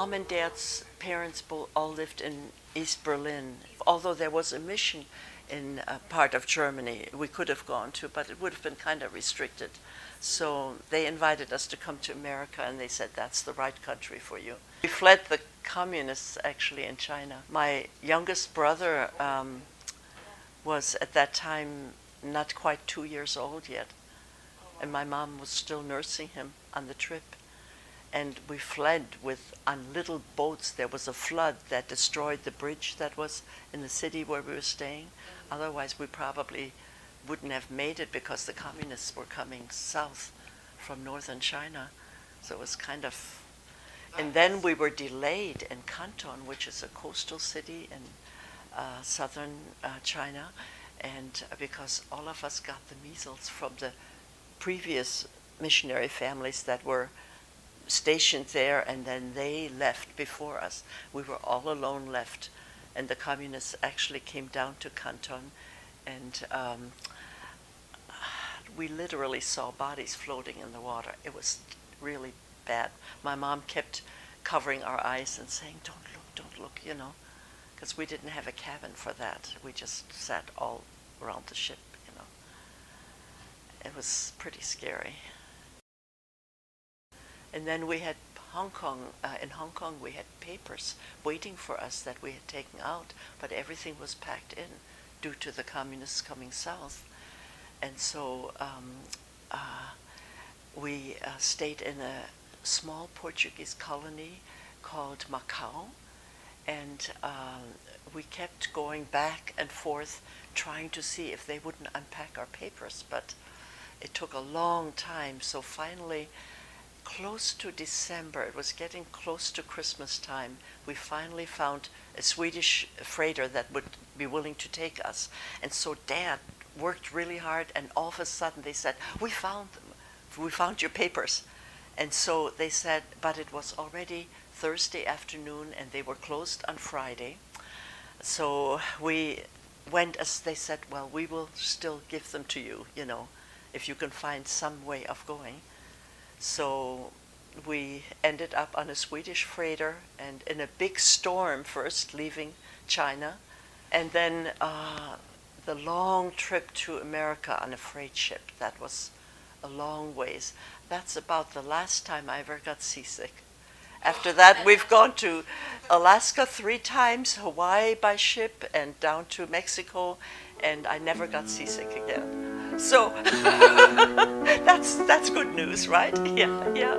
Mom and Dad's parents all lived in East Berlin. Although there was a mission in a part of Germany we could have gone to, but it would have been kind of restricted. So they invited us to come to America, and they said, that's the right country for you. We fled the communists actually in China. My youngest brother was at that time not quite 2 years old yet, and my mom was still nursing him on the trip. And we fled on little boats. There was a flood that destroyed the bridge that was in the city where we were staying. Otherwise, we probably wouldn't have made it because the communists were coming south from northern China. So it was kind of... And then we were delayed in Canton, which is a coastal city in southern China. And because all of us got the measles from the previous missionary families that were stationed there, and then they left before us. We were all alone left, and the communists actually came down to Canton, and we literally saw bodies floating in the water. It was really bad. My mom kept covering our eyes and saying, don't look, you know, because we didn't have a cabin for that. We just sat all around the ship, you know. It was pretty scary. And then we had Hong Kong. In Hong Kong, we had papers waiting for us that we had taken out, but everything was packed in due to the communists coming south. And so we stayed in a small Portuguese colony called Macau, and we kept going back and forth trying to see if they wouldn't unpack our papers, but it took a long time. So finally, close to December, it was getting close to Christmas time, we finally found a Swedish freighter that would be willing to take us. And so Dad worked really hard, and all of a sudden they said, we found them. We found your papers. And so they said, but it was already Thursday afternoon and they were closed on Friday. So we went, as they said, well, we will still give them to you, you know, if you can find some way of going. So we ended up on a Swedish freighter and in a big storm first, leaving China, and then the long trip to America on a freight ship. That was a long ways. That's about the last time I ever got seasick. After that, we've gone to Alaska 3 times, Hawaii by ship, and down to Mexico, and I never got seasick again. So that's good news, right? Yeah, yeah.